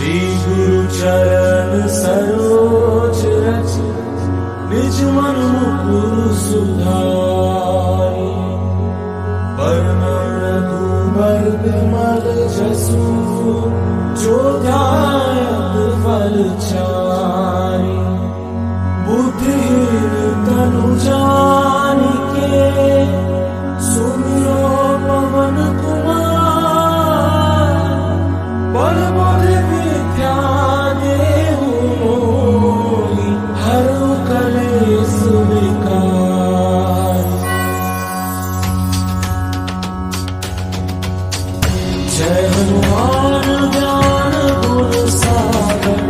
श्री गुरु चरण सरोज रज निज मन मुकुर सुधारी। परम रघुबर विमल जसु जो ध्यायत फल चारि। बुद्धिहीन तनु जानिके सुमिरो पवन कुमार। बल बुद्धि विद्या देहु मोहि हरहु कलेस विकार। जय हनुमान ज्ञान गुण सागर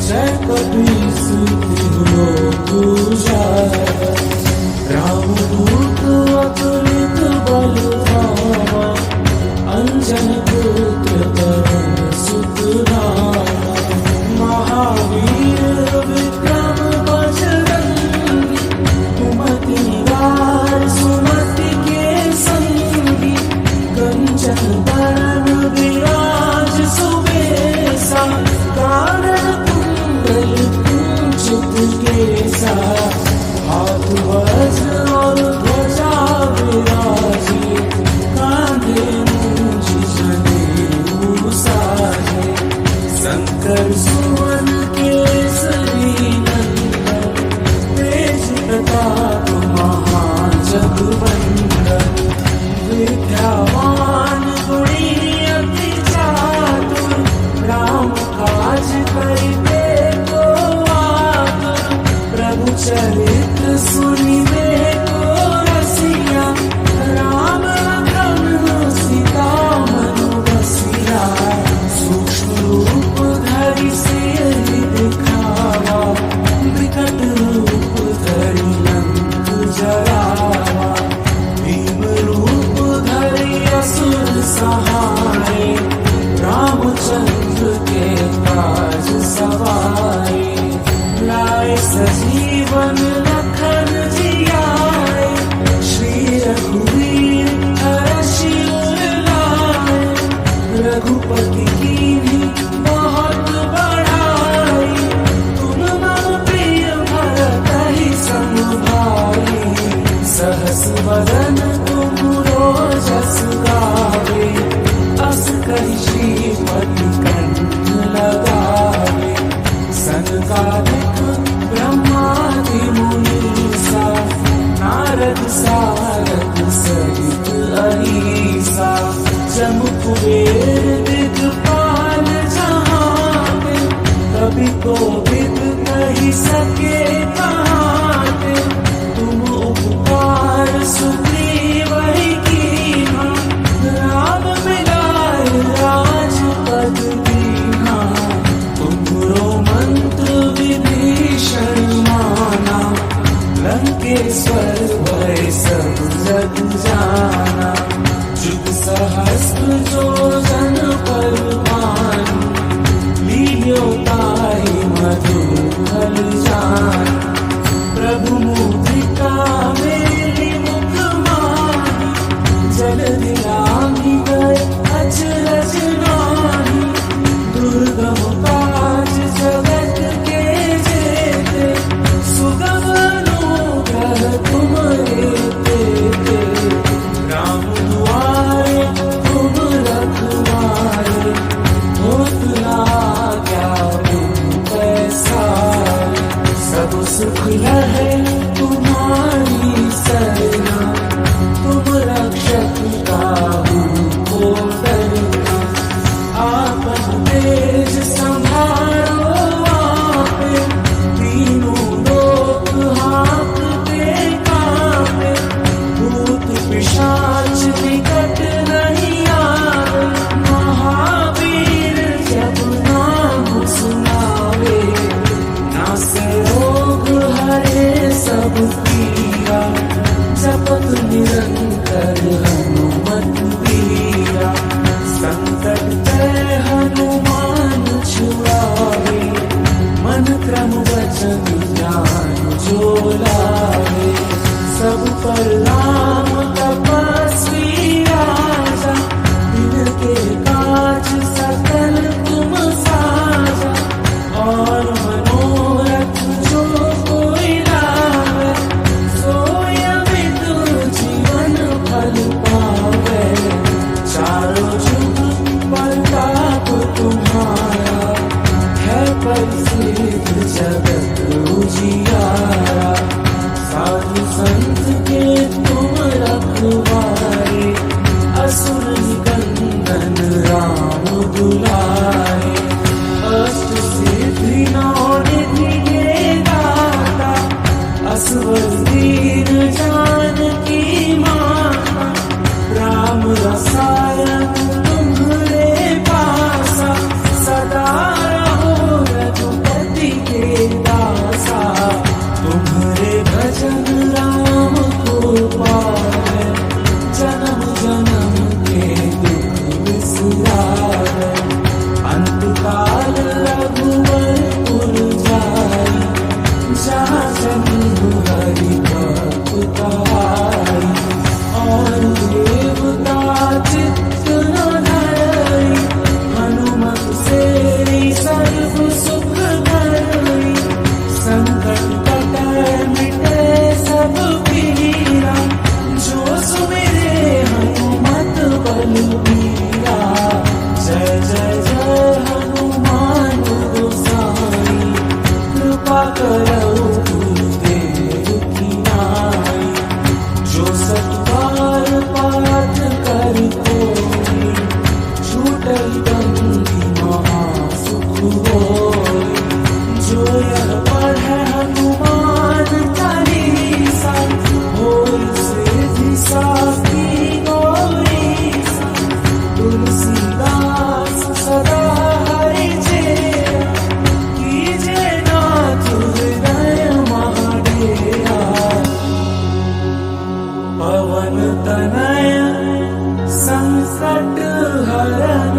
जय कपीस तिहु लोक उजागर। रामदूत अतुलित बल धामा अंजन पुत्र पवन सुत नामा। महावीर विक्रम बजरंगी कुमति निवार सुमति के संगी। कंचन बरन विराज सुबेसा कानन कुंडल कुंचित केसा। हाथ वज्र और ध्वजा विराजे कांधे मूंज जनेऊ साजे। शंकर सुवन केसरी नंदन तेज प्रताप महाजगवंदन। विद्यावान गुणी अति चातुर राम काज करिबे को आतुर। प्रभु चरित्र सुनिबे को रसिया राम लखन सीता मन बसिया। सूक्ष्म रूप धरि सियहि दिखावा विकट रूप धरि लंक जरावा। भीम रूप धरि असुर सहारे रामचंद्र के काज सवारे। लाए सजीवन लखन जियाए श्री रघुवीर हरषि उर लाए। रघुपति कीन्ही बहुत बड़ाई तुम मम प्रिय भरतहि सम भाई। सहस वदन तुम रोजस गावे अस कहि श्रीपति कंठ लगावे। सनकादिक ब्रह्मादि मुनीसा नारद सारद सहित अहीसा। जम कुबेर दिगपाल जहांते कवि कोविद कहि सके कहाते। तुम उपकार सुग्रीवहि कीन्हा राम मिलाए राजपद दीन्हा। तुमरो मंत्र विभीषण माना लंकेश्वर भय सब जग जाना। जुग सहस्त्र जो जन पर भानु लील्यो ताहि मधुर फल जानु। जगत उजियारा। साधु संत के तुम रखवारे, असुर निकंदन राम दुलारे। अष्ट सिद्धि नौ निधि के दाता, असवर दीन जानकी माता। राम रसायन तुम्हारे पासा, सदा रहो रघुपति के दासा। तुम्हारे भजन राम को पावे, जन्म जन्म के दुख बिसरावे। अंत काल रघुवरपुर जाई, जहाँ जन्म हरि भक्त कहाई। और देवता चित्त न धरई, हनुमत से सर्व सुख करई। संकट कटे मिटे सब पीरा, जो सुमिरे हनुमत बलबीरा। जय जय जय हनुमान गोसाई, कृपा करौ गुरुदेव की नाई। जो सतबार पाठ कर कोई, छूटल बंदी महासुख होई। जो यह पढ़े हनुमान चालीसा, होई सिद्धि साखी गौरीसा। तुलसीदास सदा हरि चेरा, कीजे नाथ हृदय महाडेरा। पवन तनय संकट हरन,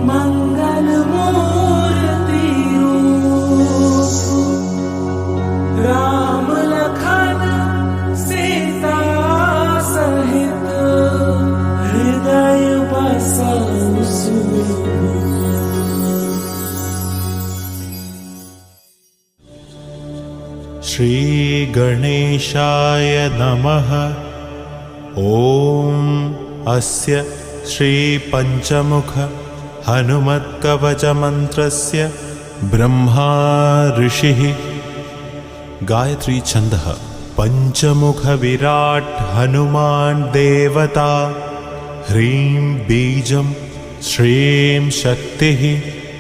मंगल मूर्ति रूप। राम लखन सीता सहित, हृदय बसउ सुरभूप। श्री गणेशाय नमः। ॐ अस्य श्री पंचमुख हनुमत्कवच मंत्रस्य ब्रह्मा ऋषिः। गायत्री छन्दः। पंचमुख विराट हनुमान् देवता। ह्रीं बीजं श्रीं शक्तिः।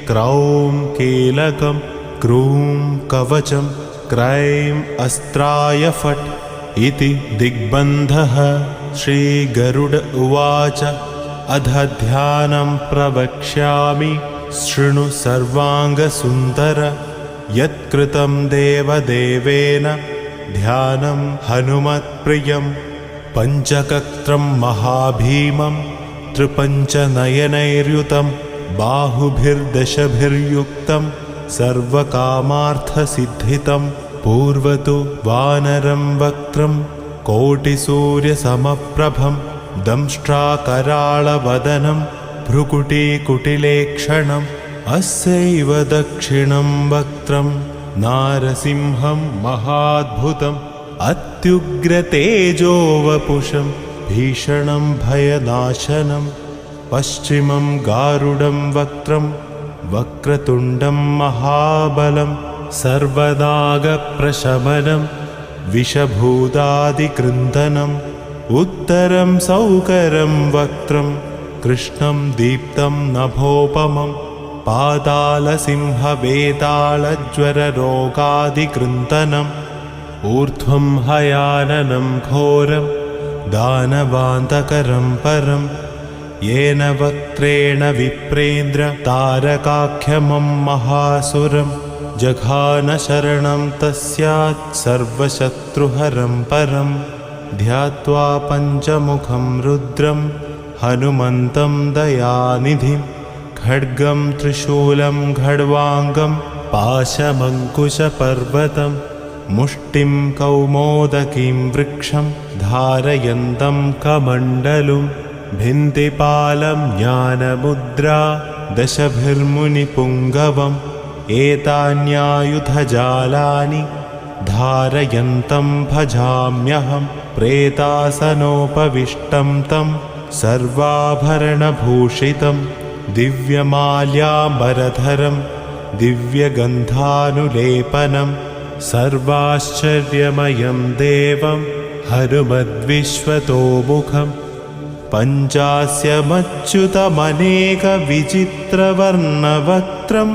क्रौं कीलकं क्रूं कवचं क्रैं अस्त्राय फट् इति दिग्बन्धः। श्रीगरुड उवाच अध ध्यानं प्रवक्ष्यामि शृणु सर्वाङ्गसुन्दर। यत्कृतं देवदेवेन ध्यानं हनुमत्प्रियं। पञ्चकत्रं महाभीमं त्रिपञ्चनयनैर्युतं। बाहुभिर्दशभिर्युक्तं सर्वकामार्थसिद्धितं। पूर्वतो वानरं वक्त्रं कोटिसूर्यसमप्रभं। दंष्ट्राकराळवदनं भ्रुकुटीकुटिलेक्षणम्। अस्यैव दक्षिणं वक्त्रं नारसिंहं महाद्भुतम्। अत्युग्रतेजोवपुषं भीषणं भयनाशनं। पश्चिमं गारुडं वक्त्रं वक्रतुण्डं महाबलं। सर्वनागप्रशमनं विषभूतादिकृन्दनम्। उत्तरं सौकरं वक्त्रं कृष्णं दीप्तं नभोपमं। पातालसिंहवेतालज्वररोगादिकृन्दनम्। ऊर्ध्वं हयाननं घोरं दानवान्तकरं परं। येन वक्त्रेण विप्रेन्द्र तारकाख्यमं महासुरं। जघान शरणं तस्यात् सर्वशत्रुहरं परं। ध्यात्वा पञ्चमुखं रुद्रं हनुमन्तं दयानिधिं। खड्गं त्रिशूलं खड्वाङ्गं पाशमङ्कुशपर्वतं। मुष्टिं कौमोदकीं वृक्षं धारयन्तं कमण्डलुं। भिन्तिपालं ज्ञानमुद्रा दशभिर्मुनिपुङ्गवम्। एतान्यायुधजालानि धारयन्तं भजाम्यहं। प्रेतासनोपविष्टं तं सर्वाभरणभूषितं। दिव्यमाल्याम्बरधरं दिव्यगन्धानुलेपनं सर्वाश्चर्यमयं देवं हनुमद्विश्वतोमुखं पञ्चास्यमच्युतमनेकविचित्रवर्णवक्त्रं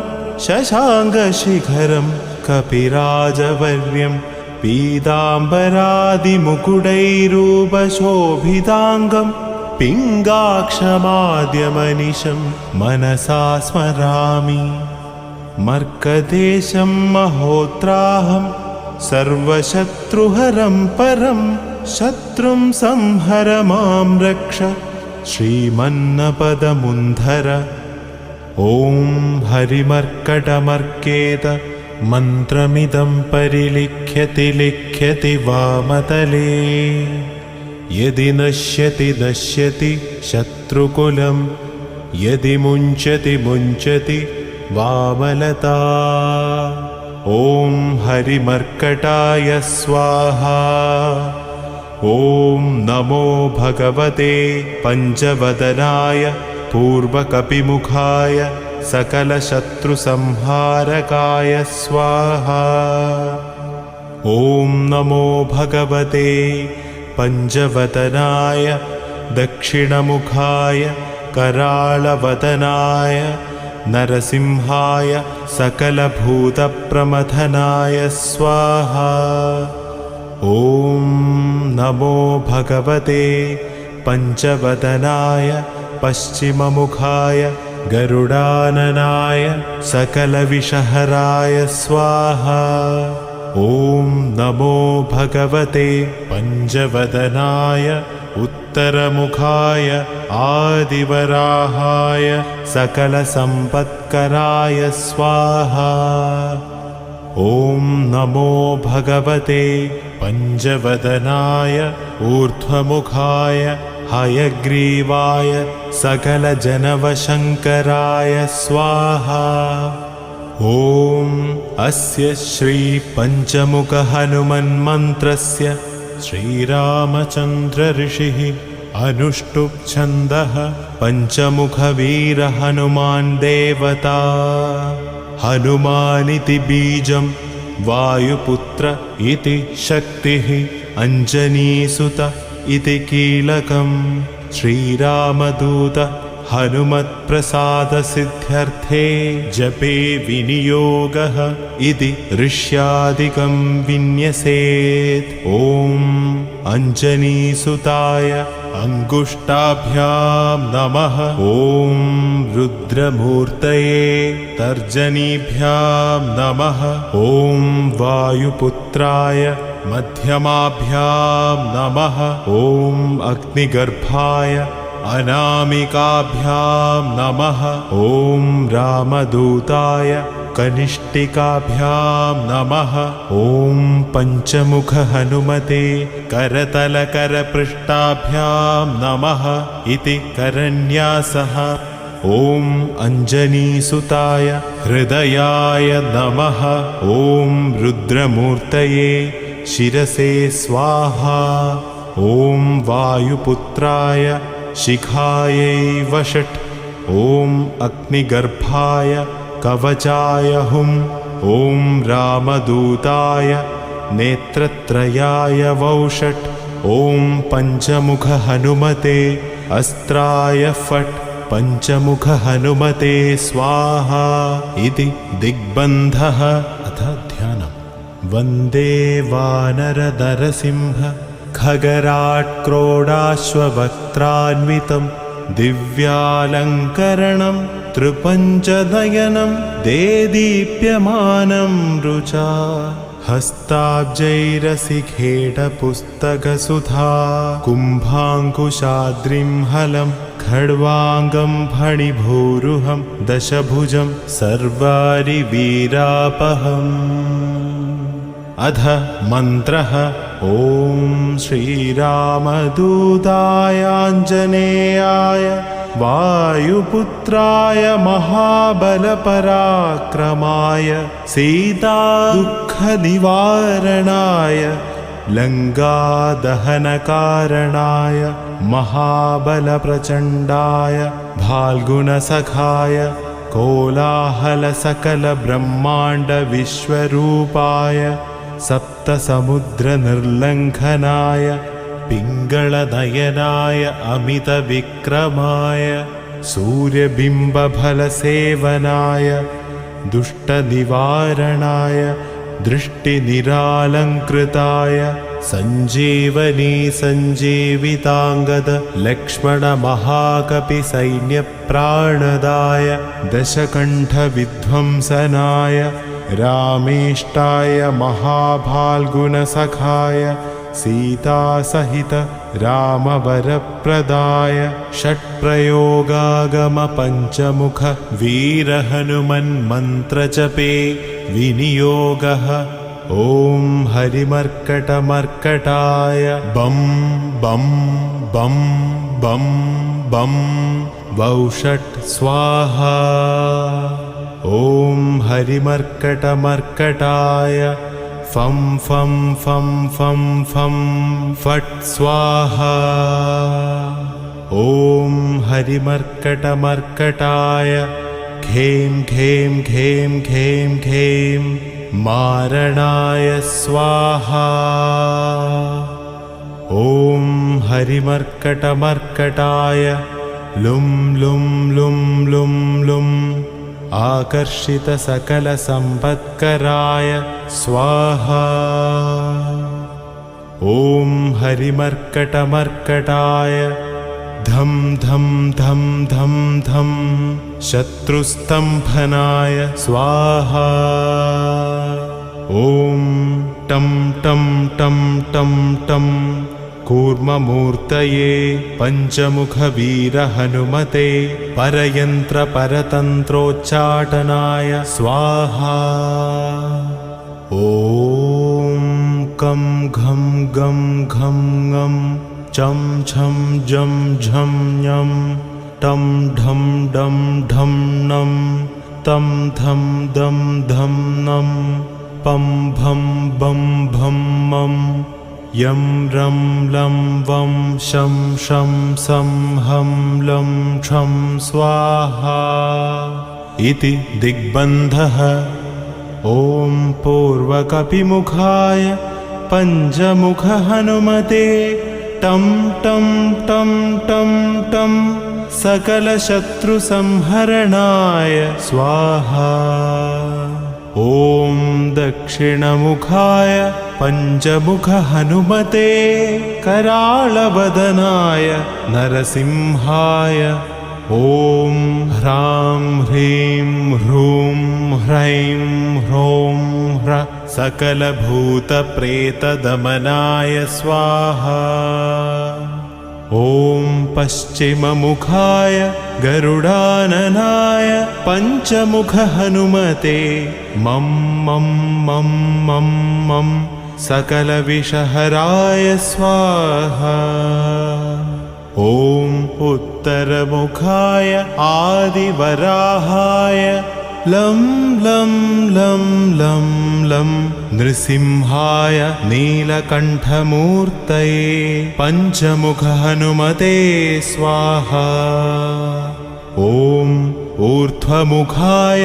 शशाङ्कशिखरं कपिराजवर्यं पीताम्बरादिमुकुटैरूपशोभिताङ्गं पिङ्गाक्षमाद्यमनिशं मनसा स्मरामि। मर्कदेशं महोत्राहं सर्वशत्रुहरं परं शत्रुं संहर मां रक्ष श्रीमन्नपदमुन्धर। ॐ हरिमर्कटमर्केत मन्त्रमिदं परिलिख्यति वामतले। यदि नश्यति शत्रुकुलं यदि मुञ्चति वामलता। ॐ हरिमर्कटाय स्वाहा। ॐ नमो भगवते पञ्चवदनाय पूर्वकपिमुखाय सकलशत्रुसंहारकाय स्वाहा। ॐ नमो भगवते पञ्चवदनाय दक्षिणमुखाय कराळवदनाय नरसिंहाय सकलभूतप्रमथनाय स्वाहा। ॐ नमो भगवते पञ्चवदनाय पश्चिममुखाय गरुडाननाय सकलविषहराय स्वाहा। ॐ नमो भगवते पञ्चवदनाय उत्तरमुखाय आदिवराहाय सकलसम्पत्कराय स्वाहा। ॐ नमो भगवते पञ्चवदनाय ऊर्ध्वमुखाय हयग्रीवाय सकलजनवशङ्कराय स्वाहा। ॐ अस्य श्रीपञ्चमुखहनुमन्मन्त्रस्य श्रीरामचन्द्र ऋषिः अनुष्टुप् छन्दः पञ्चमुखवीरहनुमान् देवता। हनुमानिति बीजं वायुपुत्र इति शक्तिः अञ्जनीसुत इति कीलकं श्रीरामदूत हनुमत्प्रसादसिद्ध्यर्थे जपे विनियोगः इति ऋष्यादिकं विन्यसेत्। ॐ अञ्जनीसुताय अङ्गुष्टाभ्यां नमः। ॐ रुद्रमूर्तये तर्जनीभ्यां नमः। ॐ वायुपुत्राय मध्यमाभ्यां नमः। ॐ अग्निगर्भाय अनामिकाभ्यां नमः। ॐ रामदूताय कनिष्ठिकाभ्यां नमः। ॐ पञ्चमुखहनुमते करतलकरपृष्ठाभ्यां नमः इति करन्यासः। ॐ अञ्जनीसुताय हृदयाय नमः। ॐ रुद्रमूर्तये शिरसे स्वाहा। ॐ वायुपुत्राय शिखायै वषट्। ॐ अग्निगर्भाय कवचाय हुम्। ॐ रामदूताय नेत्रत्रयाय वौषट्। ॐ पञ्चमुखहनुमते अस्त्राय फट्। पञ्चमुखहनुमते स्वाहा इति दिग्बन्धः। अथ ध्यानम्। वन्दे वानरनरसिंह खगराट्क्रोडाश्ववक्त्रान्वितं दिव्यालङ्करणं त्रिपञ्चनयनं देदीप्यमानं रुचा। हस्ताब्जैरसिखेटपुस्तकसुधा कुम्भाङ्कुशाद्रिं हलं खड्वाङ्गं फणिभूरुहं दशभुजं सर्वारिवीरापहम्। अध मन्त्रः। ॐ श्रीरामदूतायाञ्जनेयाय वायुपुत्राय महाबलपराक्रमाय सीतादुःखनिवारणाय लङ्कादहनकारणाय महाबलप्रचण्डाय फाल्गुनसखाय कोलाहल सकल ब्रह्मांड विश्वरूपाय सप्तसमुद्र निर्लंघनाय पिंगलनयनाय अमित विक्रमाय सूर्यबिंबफल सेवनाय दुष्टनिवारणाय दृष्टिनिरालंकृताय संजीवनी संजीवितांगद लक्ष्मण महाकपि सैन्य प्राणदाय दशकंठ विध्वंसनाय रामेष्टाय महाभाल्गुन सखाय सीता सहित रामवरप्रदाय षट्प्रयोगागम पंचमुख वीर हनुमन् मंत्रजपे विनियोगः ॐ हरिमर्कटमर्कटाय बं बं बं बं बं वौषट् स्वाहा ॐ हरिमर्कटमर्कटाय फं फं फं फं फं फट् स्वाहा ॐ हरिमर्कटमर्कटाय खें खें खें खें खें मारणाय स्वाहा ॐ हरिमर्कटमर्कटाय लुं लुं लुं लुं लुं आकर्षित सकल संपत्कराय स्वाहा ॐ हरिमर्कटमर्कटाय धम धम धम धम धम शत्रुस्तंभनाय स्वाहा ॐ टं टं टं टं टं कूर्ममूर्तये पंचमुख वीर हनुमते परयंत्र परतंत्रोच्चाटनाय स्वाहा ॐ कं घं गं घं ngं चं छं जं झं ञं टं ढं डं ढं नं तं धं दं धं नं पं भं बं भं मं यं रं लं वं शं शं सं हं लं क्षं स्वाहा इति दिग्बन्धः ॐ पूर्वकपिमुखाय पंचमुख हनुमते टं टं टं टं टं सकलशत्रुसंहरणाय स्वाहा ॐ दक्षिणमुखाय पंचमुख हनुमते कराळवदनाय नरसिंहाय ॐ ह्रां ह्रीं ह्रूं ह्रैं ह्रौं ह्र सकलभूतप्रेतदमनाय स्वाहा ॐ पश्चिममुखाय गरुडाननाय पंचमुख हनुमते मं मं मं मं मं सकलविषहराय स्वाहा ॐ उत्तरमुखाय आदिवराहाय लं लं लं लं लं नृसिंहाय नीलकण्ठमूर्तये पंचमुख हनुमते स्वाहा ॐ ऊर्ध्वमुखाय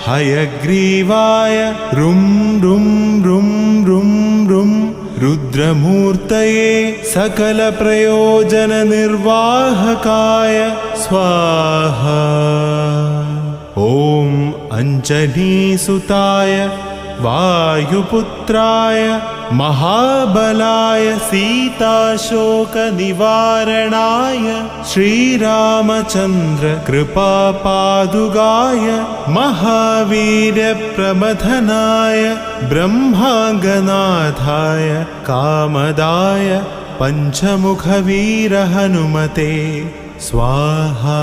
हयग्रीवाय रुं रुं रुं रुं रुं रुद्रमूर्तये सकलप्रयोजननिर्वाहकाय स्वाहा ॐ अञ्जनीसुताय वायुपुत्राय महाबलाय सीताशोकनिवारणाय श्रीरामचन्द्र कृपापादुकाय महावीर्यप्रमथनाय ब्रह्माङ्गनाथाय कामदाय पंचमुखवीर हनुमते स्वाहा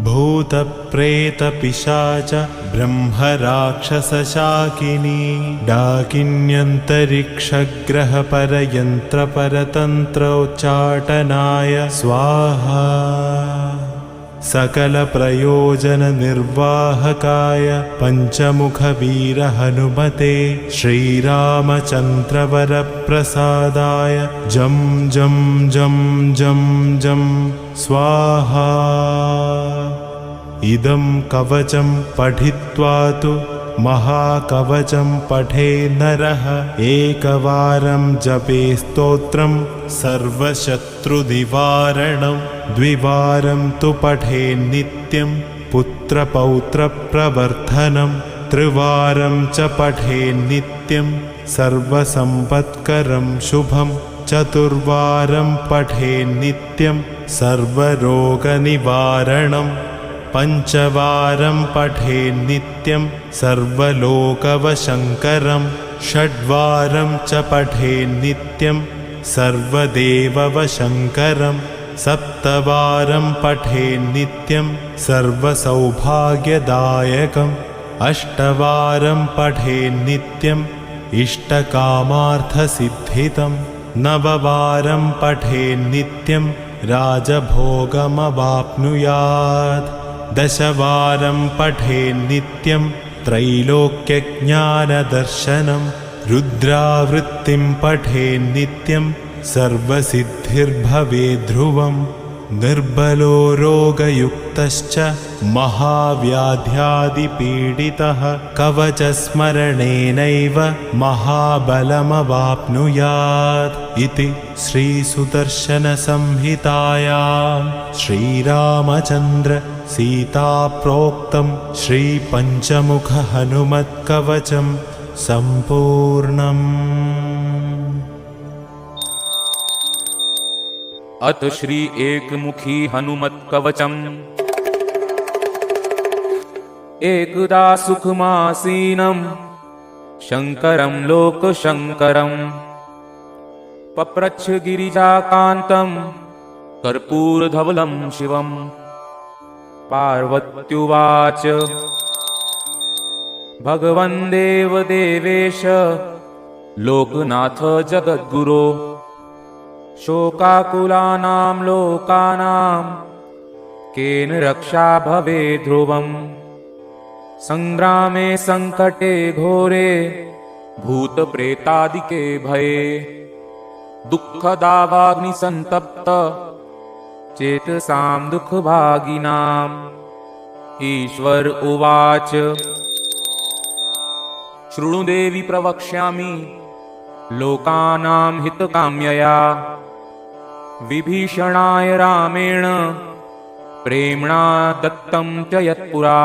भूतप्रेतपिशाच ब्रह्मराक्षसशाकिनी डाकिन्यन्तरिक्षग्रहपरयन्त्रपरतन्त्रोच्चाटनाय स्वाहा सकलप्रयोजननिर्वाहकाय पंचमुखवीर हनुमते श्रीरामचन्द्रवरप्रसादाय जं जं जं जं जं स्वाहा इदं कवचं पठित्वा तु महाकवचं पठे नरः एकवारं जपे स्तोत्रं सर्वशत्रुनिवारणं द्विवारं तु पठे नित्यं पुत्रपौत्रप्रवर्धनं त्रिवारं च पठे नित्यं सर्वसम्पत्करं शुभं चतुर्वारं पठे नित्यं सर्वरोगनिवारणं पञ्चवारं पठे नित्यं सर्वलोकवशङ्करं षड्वारं च पठे नित्यं सर्वदेववशङ्करं सप्तवारं पठे नित्यं सर्वसौभाग्यदायकम् अष्टवारं पठे नित्यम् इष्टकामार्थसिद्धितं नववारं पठे नित्यं राजभोगमवाप्नुयात् दशवारं पठे नित्यं त्रैलोक्यज्ञानदर्शनं रुद्रावृत्तिं पठे नित्यं सर्वसिद्धिर्भवेत् ध्रुवम् निर्बलो रोगयुक्तश्च महाव्याध्यादिपीडितः कवचस्मरणेनैव महाबलमवाप्नुयात् इति श्रीसुदर्शनसंहितायां श्रीरामचन्द्र सीताप्रोक्तं श्रीपञ्चमुखहनुमत्कवचं सम्पूर्णम्। अथ श्री एकमुखी हनुमत् कवचम्। एकदा सुखमासीनं शंकरं लोकशंकरं पप्रच्छ गिरिजाकान्तं कर्पूरधवलं शिवम्। पार्वत्युवाच भगवन् देवदेवेश लोकनाथ जगद्गुरो शोकाकुलानां लोकानां केन रक्षा भवेत् ध्रुवम्। संग्रामे संकटे घोरे भूतप्रेतादिके भये दुःखदावाग्निसन्तप्त चेतसां दुःखभागिनाम्। ईश्वर उवाच शृणु देवी प्रवक्ष्यामि लोकानां हितकाम्यया। विभीषणाय रामेण प्रेम्णा दत्तं च यत्पुरा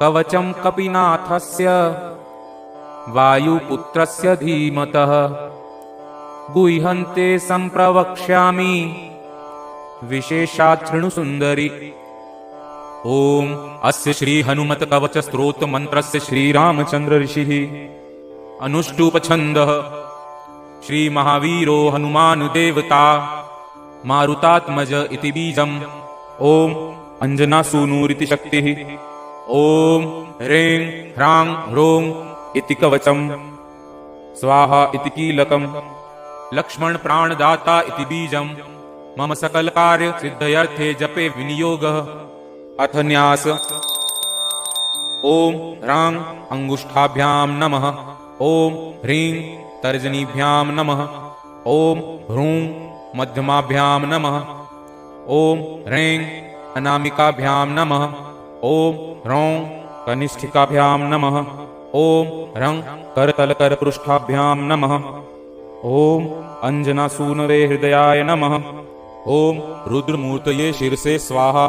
कवचं कपिनाथस्य वायुपुत्रस्य धीमतः। गुह्यन्ते सम्प्रवक्ष्यामि विशेषात् शृणु सुन्दरि। ओम अस्य श्री हनुमत कवच स्तोत्र मंत्रस्य श्रीरामचंद्र ऋषिः अनुष्टुप छन्दः। श्री महावीरो हनुमान देवता मारुतात्मज इति बीजम्। ओम अंजनासूनुरिति शक्तिः। ओम ह्रीं ह्रां ह्रूं इति कवचम्। स्वाहा इति कीलकम्। लक्ष्मण प्राणदाता इति बीजम्। मम सकल कार्य सिद्धयर्थे जपे विनियोगः। अथ न्यास। ओम ह्रां अंगुष्ठाभ्यां नमः। ओम ह्रीं तर्जनीभ्यां नमः। ओम ह्रूं मध्यमाभ्यां नमः। ओम ह्रीं अनामिकाभ्यां नमः। ओम ह्रौं कनिष्ठिकाभ्यां नमः। ओम ह्रं करतलकरपृष्ठाभ्यां नमः। ओम अंजनासूनवे हृदयाय नमः। ओम रुद्रमूर्तये शिरसे स्वाहा।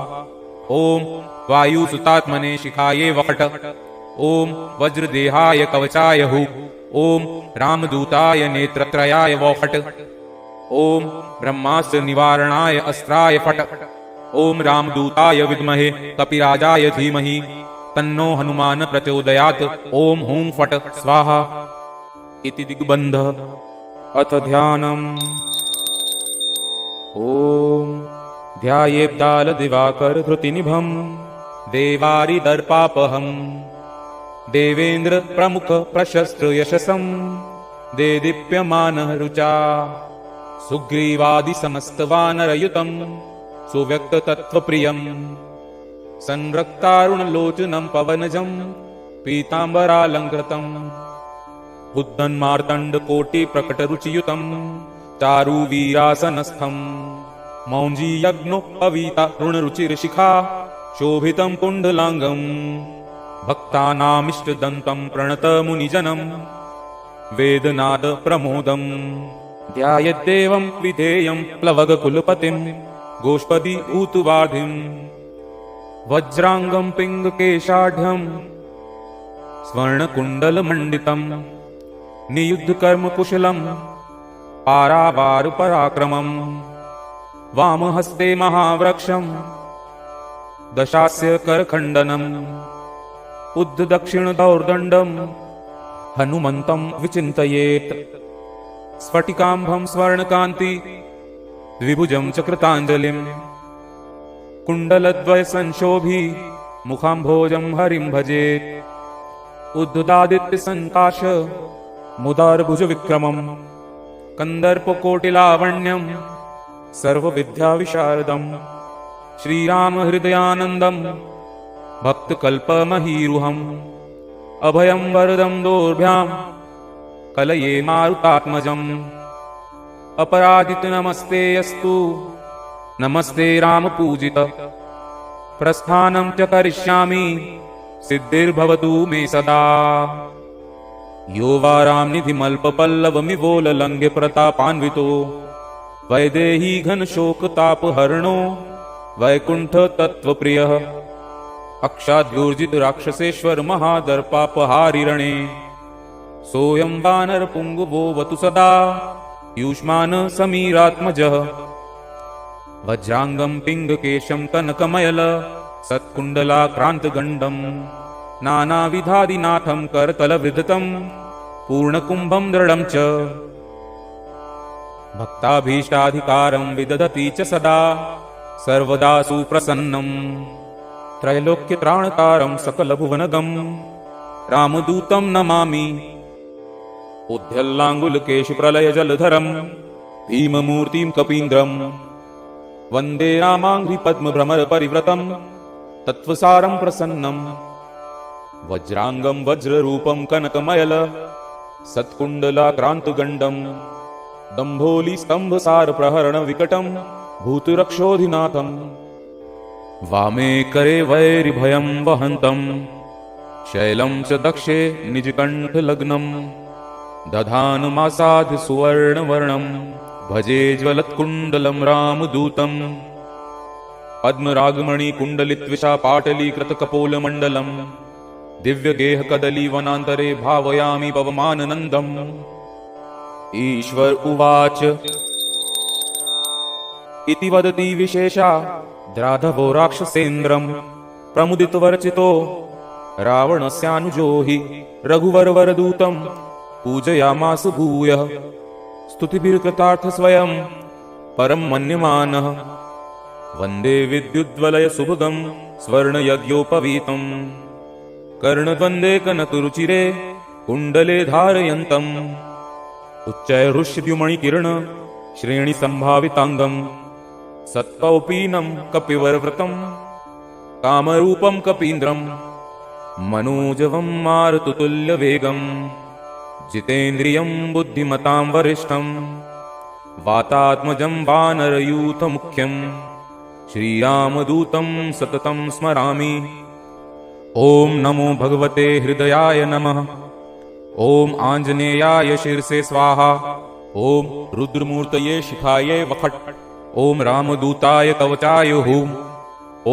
ओम वायुसुतात्मने शिखाये वकट। ओम वज्रदेहाय कवचाय हु। ओम रामदूताय नेत्रत्रयाय वौफट। ओम ब्रह्मास्त्र निवारणाय अस्त्राय फट। ओम रामदूताय विद्महे कपिराजाय धीमहि तन्नो हनुमान प्रचोदयात्। ओम हूं फट स्वाहा इति दिग्बन्ध। अथ ध्यानम्। ओम ध्यायेब्दालदिवाकर धृतिनिभं देवारिदर्पापहम् देवेन्द्र प्रमुख प्रशस्त्र यशसं देदीप्यमानः रुचा सुग्रीवादि समस्त वानरयुतं सुव्यक्त तत्त्वप्रियम् संरक्तारुणलोचनं पवनजं पीताम्बरालङ्कृतं उद्दन्मार्तण्डकोटि प्रकटरुचियुतं चारुवीरासनस्थं मौञ्जीयज्ञोपवीता ऋणरुचिरशिखा शोभितं कुण्डलाङ्गं भक्तानामिष्टदन्तं प्रणतमुनिजनं वेदनादप्रमोदं ध्यायेद्देवं विधेयं प्लवगकुलपतिं गोष्पदी ऊतुवाधिं वज्राङ्गं पिङ्गकेशाढ्यं स्वर्णकुण्डलमण्डितं नियुद्धकर्मकुशलं पारावारपराक्रमं वामहस्ते महावृक्षं दशास्य करखण्डनम् उद्धदक्षिणदौर्दण्डं हनुमन्तं विचिन्तयेत् स्फटिकाम्भं स्वर्णकान्ति द्विभुजं च कृताञ्जलिं कुण्डलद्वयसंशोभि मुखाम्भोजं हरिं भजेत् उद्धदादित्यसङ्काश मुदारभुजविक्रमं कन्दर्पकोटिलावण्यं सर्वविद्याविशारदं श्रीरामहृदयानन्दं भक्तकल्पमहीरुहम् अभयं वरदं दोर्भ्यां कलये मारुतात्मजम् अपराजितनमस्ते अस्तु नमस्ते रामपूजित प्रस्थानं च करिष्यामि सिद्धिर्भवतु मे सदा यो वा रामनिधिमल्पपल्लवमिवोललङ्घ्य प्रतापान्वितो वैदेही घनशोकतापहरणो वैकुण्ठतत्त्वप्रियः अक्षाद्योर्जित राक्षसेश्वर महादर्पापहारिरणे सोऽयं वानरपुङ्गवोऽवतु सदा युष्मान् समीरात्मजः वज्राङ्गं पिङ्गकेशं कनकमयल सत्कुण्डलाक्रान्तगण्डं नानाविधादिनाथं करतलविधृतं पूर्णकुम्भं दृढं च भक्ताभीष्टाधिकारं विदधति च सदा सर्वदा सुप्रसन्नं त्रैलोक्यत्राणकारं सकलभुवनगं रामदूतं नमामि उद्यल्लाङ्गुलकेशप्रलयजलधरं भीममूर्तिं कपीन्द्रं वन्दे रामाङ्घ्रिपद्मभ्रमरपरिव्रतं तत्त्वसारं प्रसन्नं वज्राङ्गं वज्ररूपं कनकमयल सत्कुण्डलाक्रान्तगण्डं दम्भोलिस्तम्भसारप्रहरणविकटं भूतरक्षोधिनाथं वामे करे वैरिभयं वहन्तं शैलं च दक्षे निजकण्ठलग्नं दधानुमासाद् सुवर्णवर्णं भजे ज्वलत्कुण्डलं रामदूतं पद्मरागमणिकुण्डलित्विषा पाटलीकृतकपोलमण्डलं दिव्यगेहकदलीवनान्तरे भावयामि पवमाननन्दम् ईश्वर उवाच इति वदति विशेषा द्राधवो राक्षसेन्द्रं प्रमुदितवर्चितो रावणस्यानुजो हि रघुवरवरदूतं पूजयामास भूयः स्तुतिभिर्कृतार्थ स्वयं परं मन्यमानः वन्दे विद्युद्वलयसुभगं स्वर्णयज्ञोपवीतं कर्णद्वन्द्वे कनकरुचिरे कुण्डले धारयन्तम् उच्चैरुष्यद्युमणिकिरण श्रेणिसम्भाविताङ्गं सत्कौपीनं कपिवरव्रतं कामरूपं कपीन्द्रं मनोजवं मारुततुल्यवेगं जितेन्द्रियं बुद्धिमतां वरिष्ठं वातात्मजं वानरयूथमुख्यं श्रीरामदूतं सततं स्मरामि ॐ नमो भगवते हृदयाय नमः ॐ आञ्जनेयाय शिरसे स्वाहा ॐ रुद्रमूर्तये शिखाये वखट् ॐ रामदूताय कवचाय हुं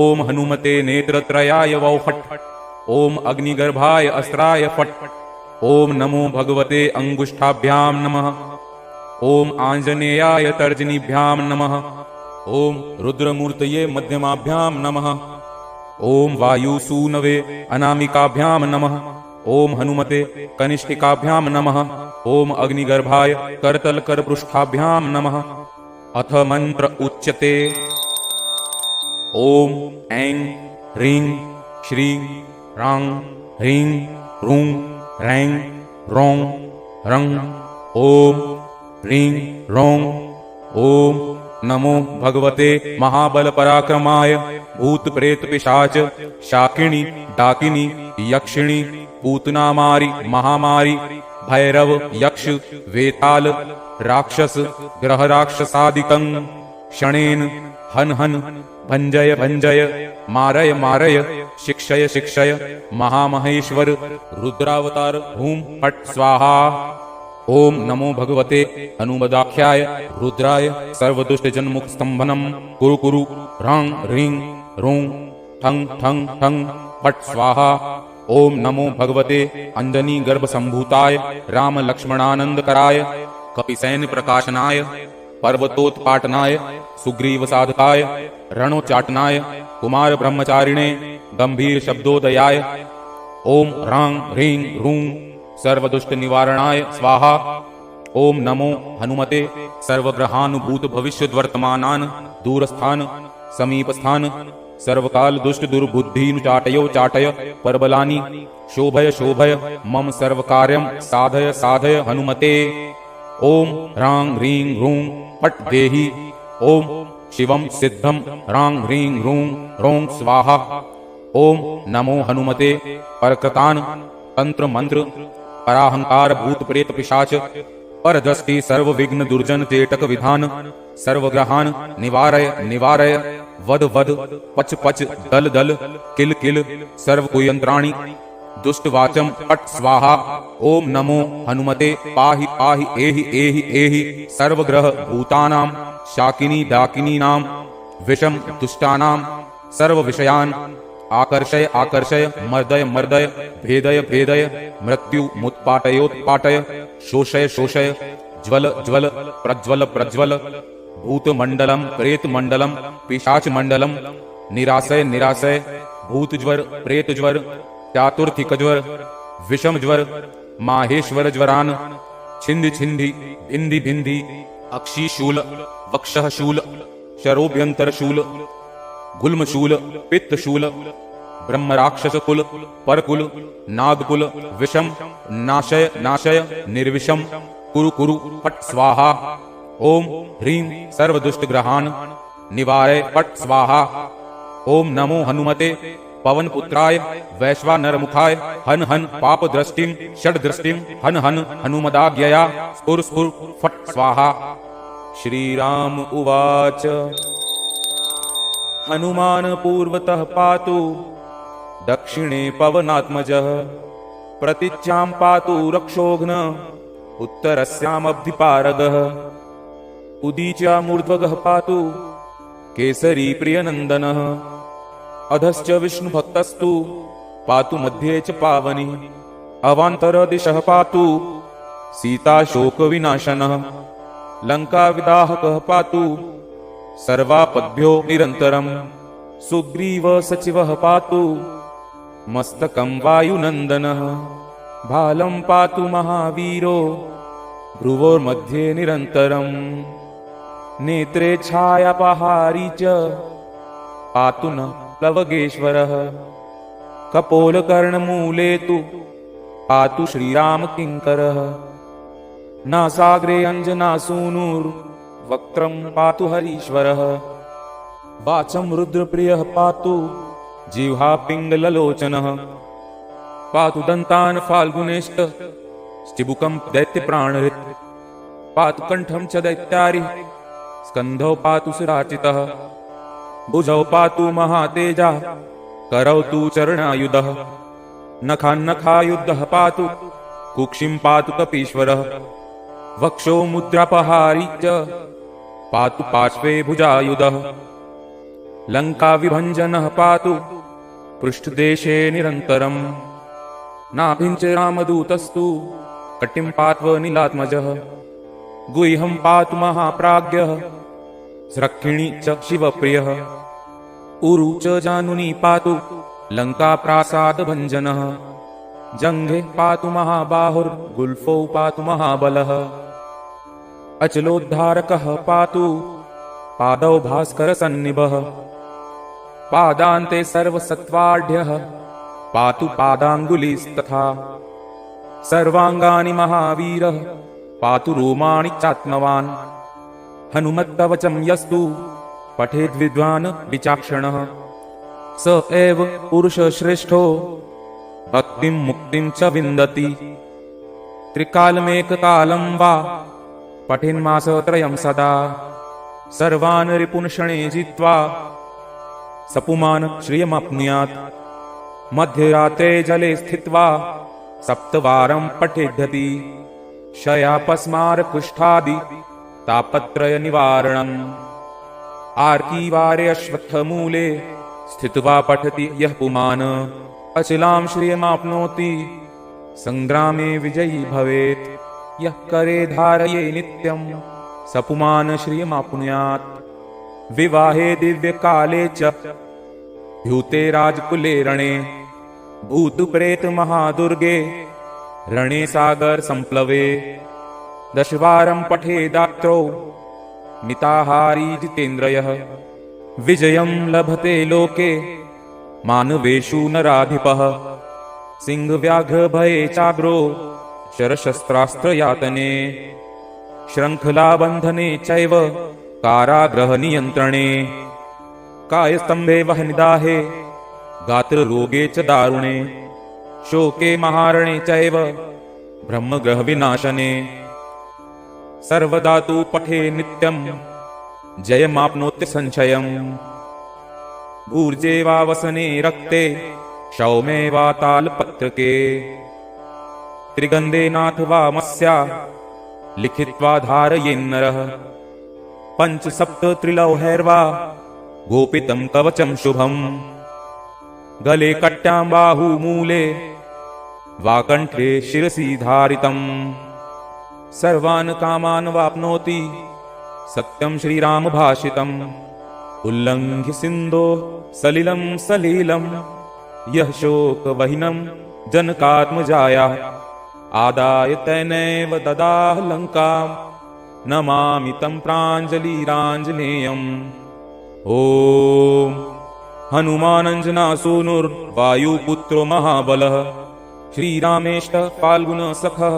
ॐ हनुमते नेत्रत्रयाय वौफट् ॐ अग्निगर्भाय अस्त्राय फट् ॐ नमो भगवते अङ्गुष्ठाभ्यां नमः ॐ आञ्जनेयाय तर्जनीभ्यां नमः ॐ रुद्रमूर्तये मध्यमाभ्यां नमः ॐ वायुसूनवे अनामिकाभ्यां नमः ॐ हनुमते कनिष्ठिकाभ्यां नमः ॐ अग्निगर्भाय करतलकरपृष्ठाभ्यां नमः अथ मंत्र उच्यते ॐ ऐं ह्रीं श्रीं रां ह्रीं रूं रैं रौं रं ॐ ह्रीं रौं ॐ नमो भगवते महाबलपराक्रमाय भूतप्रेतपिशाच शाकिनी डाकिनी यक्षिणी पूतनामारी महामारी भैरव यक्ष वेताल राक्षस ग्रह राक्षसादिकं शणेन हन हन भंजय भंजय मारय मारय शिक्षय शिक्षय महामहेश्वर रुद्रावतार हूं फट स्वाहा। ओम नमो भगवते हनुमदाख्याय रुद्राय सर्वदुष्ट जन्मुख स्तंभनम कुरु कुरु ह्रां ह्रीं ह्रूं ठं ठं ठं फट स्वाहा। ओम नमो भगवते अंजनी गर्भ संभूताय राम लक्ष्मणानंदकराय कपिसैन्य प्रकाशनाय पर्वतोत्पाटनाय सुग्रीव साधकाय रणोच्चाटनाय कुमार ब्रह्मचारिणे गंभीर शब्दोदयाय ओम ह्रां ह्रीं ह्रूं सर्वदुष्ट निवारणाय स्वाहा। ओम नमो हनुमते सर्वग्रहानुभूत भविष्य वर्तमानान दूरस्थान समीपस्थान सर्वकाल दुष्ट दुर्बुद्धीनुचाटयो चाटय परबलानि शोभय शोभय मम सर्वकार्यं साधय साधय हनुमते। ओम ह्रां ह्रीं ह्रूं फट् देहि। ओम शिवं सिद्धं ह्रां ह्रीं ह्रूं ह्रौं स्वाहा। ओम नमो हनुमते परकृतान् तंत्र मंत्र पराहंकार भूत प्रेत पिशाच परदृष्टि सर्व विघ्न दुर्जन चेटक विधान सर्वग्रहान निवारय निवारय वद वद पच पच दल दल किल किल सर्व कुयंत्राणि दुष्ट वाचम पट स्वाहा। ओम नमो हनुमते पाहि पाहि एहि एहि एहि सर्वग्रह भूतानां शाकिनी डाकिनीनां विषम दुष्टानां सर्व विषयान् आकर्षय आकर्षय मर्दय मर्दय भेदय भेदय मृत्यु मुत्पाटयोत्पाटय शोषय शोषय ज्वल ज्वल प्रज्वल प्रज्वल भूतमंडलम प्रेतमंडलम पिशाचमंडलम निराशय निराशय भूतज्वर प्रेतज्वर चातुर्थिकज्वर विषमज्वर माहेश्वर ज्वरान छिंदि छिंदि भिंदि भिंदि अक्षिशूल वक्षशूल शरोभ्यंतरशूल गुल्मशूल पित्तशूल ब्रह्मराक्षसकुल परकुल नागकुल विषम नाशय नाशय निर्विषम कुरु कुरु फट् स्वाहा। ओम ह्रीं सर्वदुष्टग्रहान् निवारय फट् स्वाहा। ओम नमो हनुमते पवनपुत्राय वैश्वानरमुखाय हन हन पापदृष्टिं षड्दृष्टिं हन हन हनुमदाज्ञया स्फुर स्फुर फट् स्वाहा। श्रीराम उवाच हनुमान पूर्वतः पातु दक्षिणे पवनात्मजः प्रतीच्यां पातु रक्षोघ्न उत्तरस्यामब्धिपारगः उदीच्यामूर्ध्वगः पातु केसरी प्रियनन्दनः अधश्च विष्णुभक्तस्तु पातु मध्ये च पावनी अवान्तरदिशः पातु सीताशोकविनाशनः लङ्काविदाहकः पातु सर्वापद्भ्यो निरन्तरं सुग्रीव सचिवः पातु मस्तकं वायुनन्दनः भालं पातु महावीरो भ्रुवोर्मध्ये निरन्तरम् नेत्रे छायापहारी च पातु न प्लवगेश्वरः कपोलकर्णमूले तु पातु श्रीरामकिङ्करः नासाग्रे अञ्जनासूनुर्वक्त्रं पातु हरीश्वरः वाचं रुद्रप्रियः पातु जिह्वा पिङ्गललोचनः पातु दन्तान् फाल्गुनेष्ट स्टिबुकं दैत्यप्राणहृत् पातु कण्ठं च दैत्यारि स्कन्धौ पातु सुराचितः भुजौ पातु महातेजा करौ तु चरणायुधः नखान्नखायुधः पातु कुक्षिं पातु कपीश्वरः वक्षो मुद्रापहारी च पातु पार्श्वे भुजायुधः लङ्काविभञ्जनः पातु पृष्ठदेशे निरन्तरम् नाभिं च रामदूतस्तु कटिं पात्व नीलात्मजः गुह्यं पातु महाप्राज्ञः स्रक्षिणी च शिवप्रियः उरु च जानुनी पातु लङ्काप्रासादभञ्जनः जङ्घे पातु महाबाहुर्गुल्फौ पातु महाबलः अचलोद्धारकः पातु पादौ भास्करसन्निभः पादान्ते सर्वसत्त्वाढ्यः पातु पादाङ्गुलीस्तथा सर्वाङ्गानि महावीरः पातु रोमाणि चात्मवान् हनुमत्कवचं यस्तु पठेद्विद्वान् विचाक्षणः स एव पुरुषश्रेष्ठो भक्तिं मुक्तिं च विन्दति त्रिकालमेककालं वा पठेन्मासत्रयं सदा सर्वान् रिपुन् क्षणे जित्वा सपुमान् श्रियमाप्नुयात्। मध्यरात्रे जले स्थित्वा सप्तवारं पठेद्धति क्षयापस्मार कुष्ठादि तापत्रय निवारणम्। आर्कीवारे अश्वत्थमूले स्थित्वा पठति यः पुमान् अचलां श्रियमाप्नोति संग्रामे विजयी भवेत्। यः करे धारये नित्यं सपुमान् श्रियमाप्नुयात्। विवाहे दिव्यकाले च द्यूते राजकुले रणे भूतप्रेत महादुर्गे रणे सागर संप्लवे। दशवारं पठेदात्रो मिताहारी जितेन्द्रियः विजयं लभते लोके मानवेषु नराधिपः। सिंहव्याघ्रभये चाग्रो शरशस्त्रास्त्रयातने श्रृङ्खलाबन्धने चैव कारागृहनियन्त्रणे। कायस्तम्भे वह्निदाहे गात्ररोगे च दारुणे शोके महारणे चैव ब्रह्मग्रहविनाशने। सर्वदा तु पठे नित्यं जयमाप्नोति संशयम्। ऊर्जे वा वसने रक्ते क्षौमे वा तालपत्रके त्रिगन्धेनाथ वा मस्या लिखित्वा धारयेन्नरः। पञ्चसप्त त्रिलौहैर्वा गोपितं कवचं शुभम्। गले कट्यां बाहुमूले वा कण्ठे शिरसि धारितम्। सर्वान् कामान् वाप्नोति सत्यं श्रीराम भाषितम्। उल्लङ्घ्य सिन्धो सलिलं सलीलं यः शोकवहिनं जनकात्मजायाः आदाय तैनैव ददाह लङ्कां नमामि तं प्राञ्जलिराञ्जनेयम्। ॐ हनुमानञ्जनासूनुर्वायुपुत्रो महाबलः श्रीरामेष्टः फाल्गुनसखः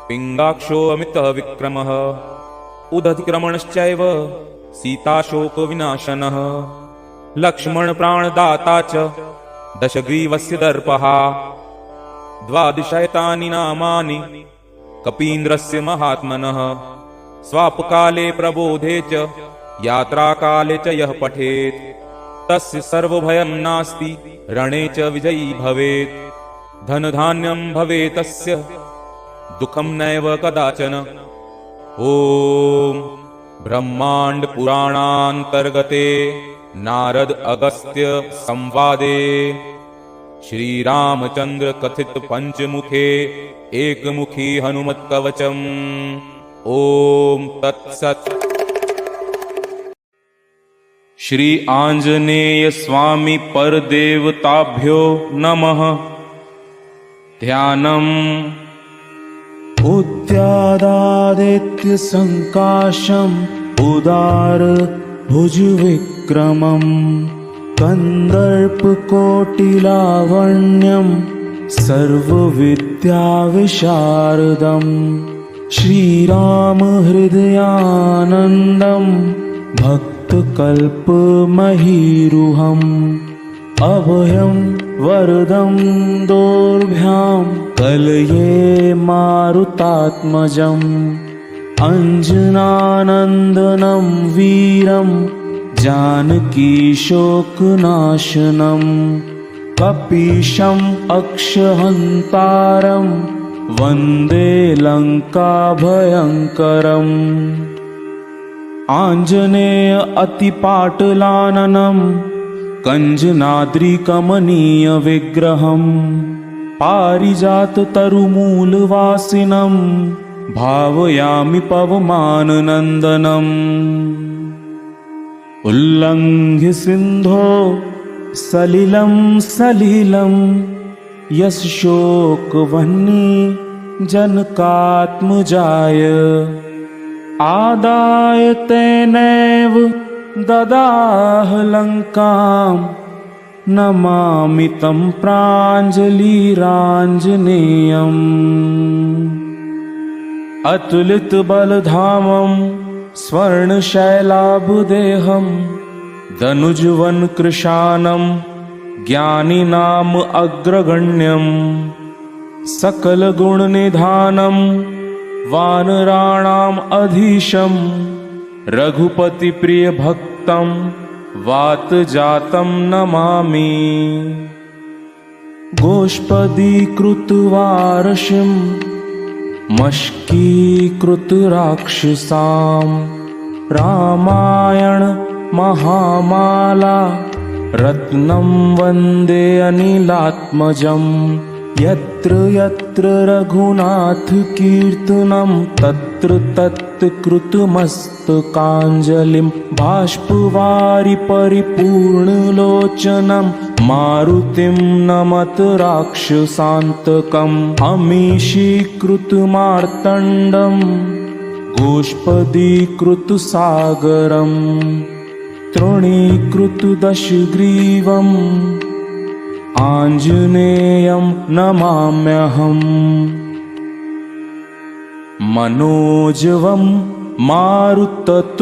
पिङ्गाक्षो अमितविक्रमः। उदधिक्रमणश्चैव सीताशोकविनाशनः। लक्ष्मणप्राणदाता च दशग्रीवस्य दर्पः। द्वादशैतानि नामानि कपीन्द्रस्य महात्मनः। स्वापकाले प्रबोधे च यात्राकाले च यः पठेत् तस्य सर्वभयं नास्ति रणे च विजयी भवेत्। धनधान्यं भवेत् तस्य दुःखं नैव कदाचन। ॐ ब्रह्माण्ड पुराणान्तर्गते नारद अगस्त्य संवादे श्रीरामचन्द्र कथित पंचमुखे एकमुखी हनुमत् कवचम्। ॐ तत्सत्। श्री आंजनेय स्वामी परदेवताभ्यो नमः। ध्यानम्। उद्यादादित्य संकाशम् उदार भुजविक्रमम् कन्दर्पकोटिलावण्यम् सर्वविद्याविशारदम्। श्रीराम हृदयानन्दम् भक्तकल्पमहीरुहम्। अभयं वरदं दोर्भ्यां कलये मारुतात्मजम्। अंजनानन्दनं वीरं जानकीशोकनाशनम्। कपीशम् अक्षहन्तारं वन्दे लङ्काभयङ्करम्। आञ्जनेय अतिपाटलाननम् कञ्जनाद्रिकमनीय विग्रहम्। पारिजाततरुमूलवासिनं भावयामि पवमाननन्दनम्। उल्लङ्घ्य सिन्धो सलिलं सलिलं यस्य शोकवह्नि जनकात्मजाय आदाय तेनैव ददाह लङ्कां नमामि तं प्राञ्जलिराञ्जनेयम्। अतुलितबलधामं स्वर्णशैलाभदेहं धनुजवनकृशानं ज्ञानिनाम अग्रगण्यं। सकलगुणनिधानं वानराणाम् अधीशं रघुपति प्रिय भक्तं वात जातं नमामि। गोष्पदीकृतवारशिं मष्कीकृतराक्षसां रामायण महामाला रत्नं वन्दे अनिलात्मजम्। यत्र यत्र रघुनाथ कीर्तनं तत्र तत्र कृतमस्तकाञ्जलिं बाष्पवारि परिपूर्णलोचनं मारुतिं नमत राक्षसान्तकम्। अमीशीकृतमार्तण्डं गोष्पदीकृतसागरम् तृणीकृतदशग्रीवम् आञ्जनेयं नमाम्यहम्। मनोजवं मारुततुल्यवेगं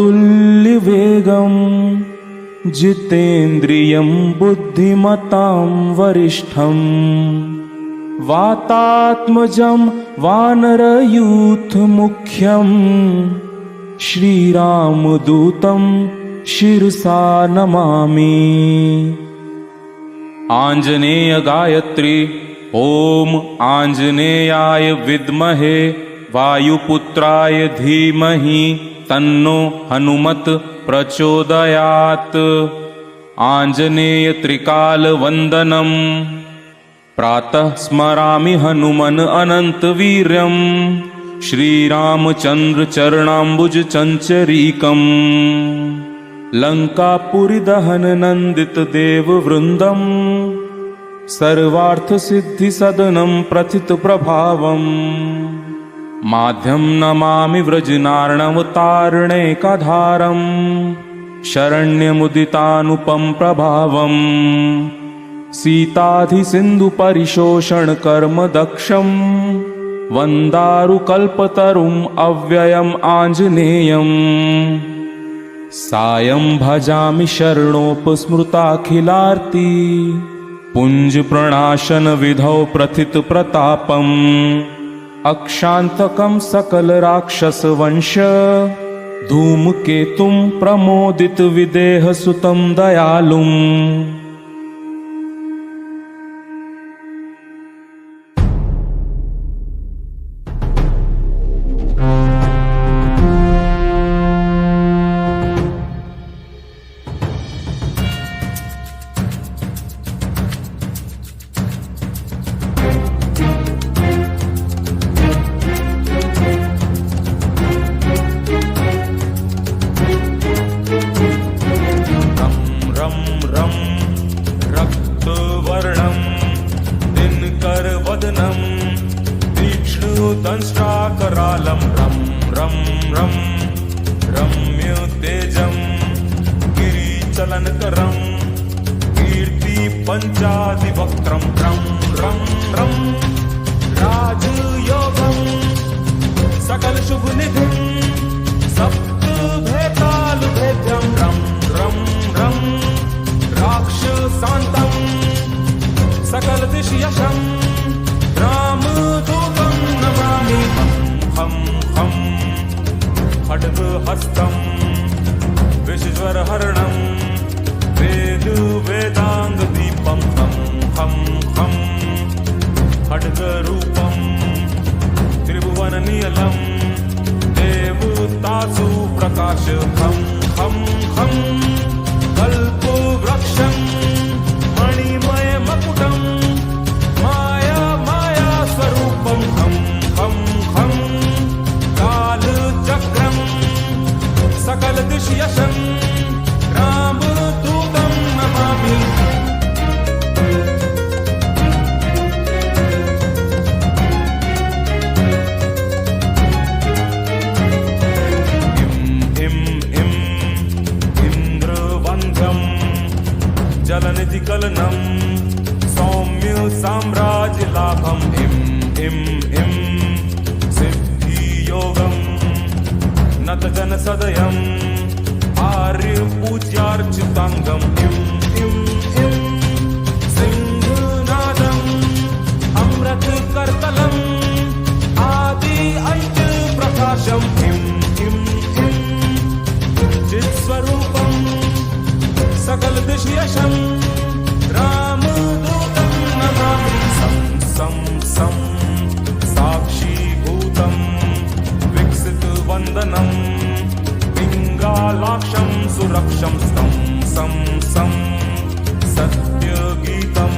जितेन्द्रियं बुद्धिमतां वरिष्ठं वातात्मजं वानरयूथमुख्यं श्रीरामदूतं शिरसा नमामि। आञ्जनेय गायत्री ओम आञ्जनेयाय विद्महे वायुपुत्राय धीमहि तन्नो हनुमत प्रचोदयात्। आञ्जनेय त्रिकालवन्दनं प्रातः स्मरामि हनुमन् अनन्तवीर्यं श्रीरामचन्द्र चरणाम्बुज चञ्चरीकम्। लंकापुरी दहन नंदित देव वृंदम सर्वार्थ सिद्धि सदनम प्रथित प्रभावम। माध्यम नमामि व्रजनार्णवतारणेकाधारम शरण्यमुदितानुपम प्रभावम। सीताधि सिंधु परिशोषण कर्म दक्षम वंदारुकल्पतरुम अव्ययम आंजनेयम्। सायं भजामि शरणोपस्मृताखिलार्ति पुंज प्रणाशन विधौ प्रथित प्रतापम्। अक्षांतकं सकल राक्षस वंश धूमकेतुं प्रमोदित विदेह सुतं दयालुम्। दंष्ट्राकरालं रं रं रं रम्य तेजं गिरिचलनकरं कीर्ति पंचादिवक्त्रं रं रं रं राजयोगं सकल शुभ निधिं सप्तभेतालुभेद्यं रं रं रं राक्षसान्तं सकल दिशयशं रामदूतं नमामि। हम हम खड्गहस्तं विश्वज्वरहरणं वेद वेदाङ्गदीपं हम हम हम खड्गरूपं त्रिभुवननियलं देवतासु प्रकाश हम हम हम कल्पवृक्षं मणिमयमकुटं माया माया स्वरूपं हम हम हम कालचक्रं सकल दिशयशं रामदूतं नमामि। जलनिधिकलनं सौम्य साम्राज्य लाभम इम इम इम सिद्धियोगं नत जन सदयं आर्य पूज्यार्चितांगम इम इम इम सिंहनादं अमृत करतलं आदि अंत प्रकाशम इम इम इम रामदूतं नमामि सं सं सं साक्षीभूतं विकसितवन्दनं पिङ्गालाक्षं सुरक्षं स्तं सं सं सत्यगीतं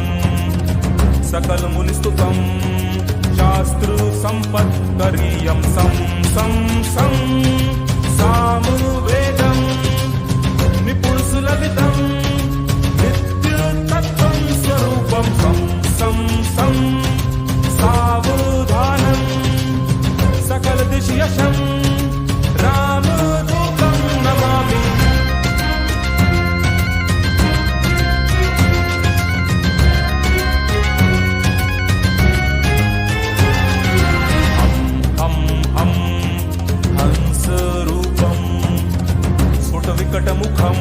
सकलमुनिस्तुतं शास्त्रसम्पत्करीयं सं सं सं सामवेदं निपुणसुललितं नित्यतत्त्वं स्वरूपं सं सं सं सावधानं सकलदिशयशं रामदूतं नमामि विकटमुखं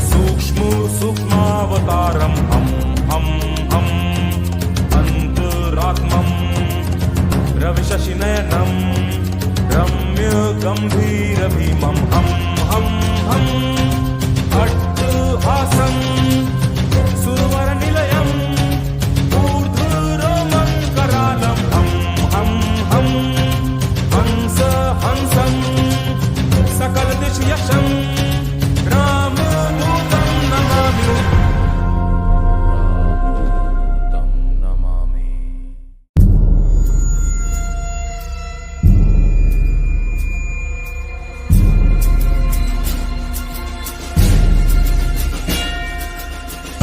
सूक्ष्मावतारं हं हं हं अन्तरात्मं रविशशिनयनं रम्यगम्भीरभीमं हं हं हं अट्टहासं सुरवरनिलयं ऊर्ध्वरोमं करालं हं हं हं हंस हंसं सकलदिशयशं रामदूतं नमामि रामदूतं नमामि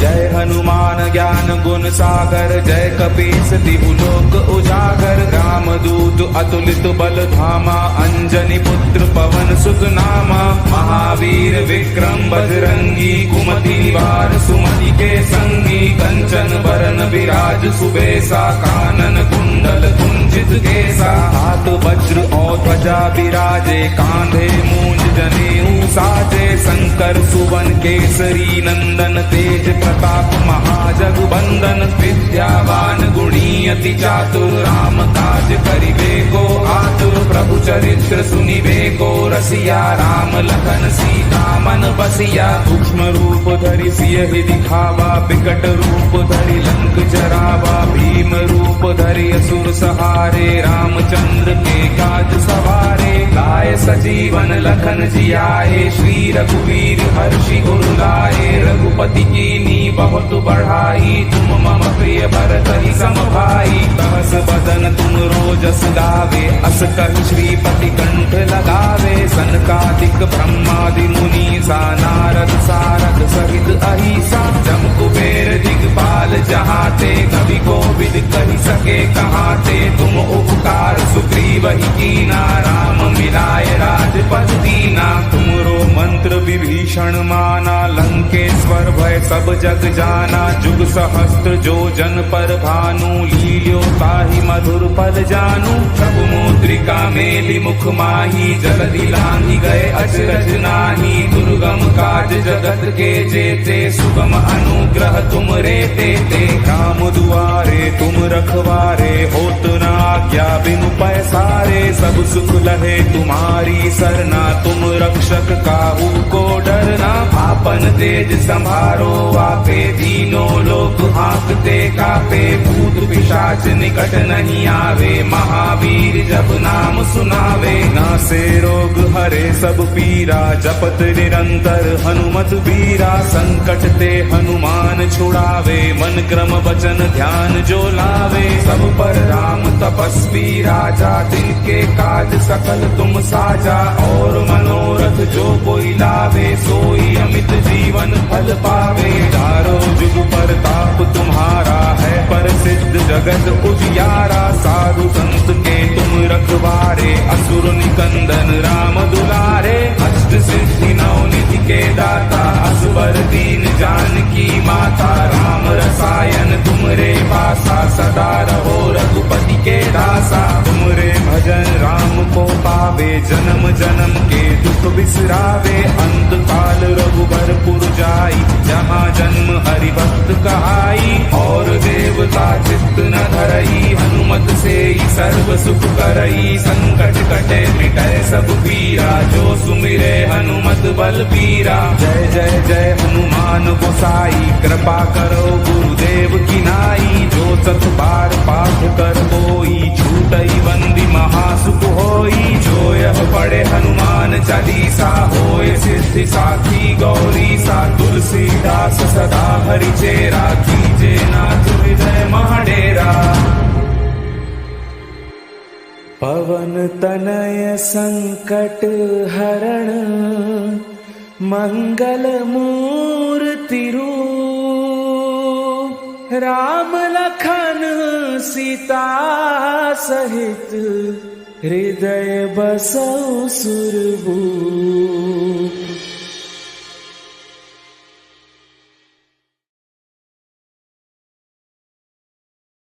जय हनुमान ज्ञान गुण सागर जय कपीस तिहु लोक उजागर रामदूत अतुलित बल धामा अंजनी पुत्र पवन सुत नामा महावीर विक्रम बजरंगी कुमति निवार सुमति के संगी कंचन बरन विराज सुबेसा कानन कुंडल कुंजित केसा हाथ वज्र और ध्वजा विराजे कांधे मूंज जनेऊ साजे शंकर सुवन केसरी नंदन तेज प्रताप महाजगबंदन विद्यावान गुणी अति चातुर राम काज करिबे को आतुर प्रभु चरित्र सुनिबे को रसिया राम लखन सीता मन बसिया सूक्ष्म रूप धरि सियहि दिखावा विकट रूप धरि लंक जरावा भीम रूप धरि असुर सहारे रामचंद्र के काज सवारे लाए सजीवन लखन जियाए श्री रघुवीर हर्षि उर लाए रघुपति कीनी बहुत बढ़ाई तुम मम प्रिय भरत ही सम भाई सहस बदन तुम रोजस गावे अस कहि श्रीपति कंठ लगावे सनकादिक ब्रह्मादि मुनीसा नारद सारद सहित अहिसा जम कुबेर दिगपाल जहाते कवि कोविद कहि सके कहाते तुम उपकार सुग्रीव ही कीना राम मिलाए राजपद दीना तुमरो मंत्र विभीषण माना लंकेश्वर भय सब जग जाना जुग सहस्त्र जो जन पर भानु लील्यो ताहि मधुर पद जानू प्रभु मुद्रिका मेलि मुख माही जलधि लांघि गए अचरज नाही दुर्गम काज जगत के जेते सुगम अनुग्रह तुम रे तेते राम दुआरे तुम रखवारे होत न आज्ञा बिनु पैसारे सब सुख लहे तुम्हारी सरना तुम रक्षक काहू को डरना आपन तेज संभारो आपे दीनो लोक हाँकते कापे भूत पिशाच निकट नहीं आवे महावीर जब नाम सुनावे नासे रोग हरे सब पीरा जपत निरंतर हनुमत बीरा संकट ते हनुमान छुड़ावे मन क्रम वचन ध्यान जो लावे सब पर राम तपस्वी राजा तिनके काज सकल तुम साजा और मनोरथ जो कोई लावे सोई अमित जीवन फल पावे चारों जुग परताप तुम्हारा है प्रसिद्ध जगत उजियारा साधु संत के तुम रखवारे असुर निकंदन राम दुलारे अष्ट सिद्धि नवनिधि के दाता असबर दीन जानकी माता राम रसायन तुमरे पासा सदा रहो रघुपति के दासा तुमरे भजन राम को पावे जन्म जन्म के दुख बिसरावे अंत काल रघुबर पुर जाई जहाँ जन्म हरि भक्त कहाई और देवता का चित्त न धरई, हनुमत से ही सर्व सुख करई। संकट कटे मिटे सब पीरा, जो सुमिरे हनुमत बल बीरा। जय जय जय हनुमान गोसाई, कृपा करो गुरुदेव की नाई। जो 100 बार पाठ कर कोई, छूटई बंदी महासुख होई। जो यह पढ़े हनुमान चालीसा, होए सिद्धि साखी गौरी सा। तुलसीदास सदा हरिचेरा, कीजे नाथ हृदय महाडेरा। पवन तनय संकट हरण, मंगल मूर्ति रूप। राम लखन सीता सहित, हृदय बसौ सुरभूप।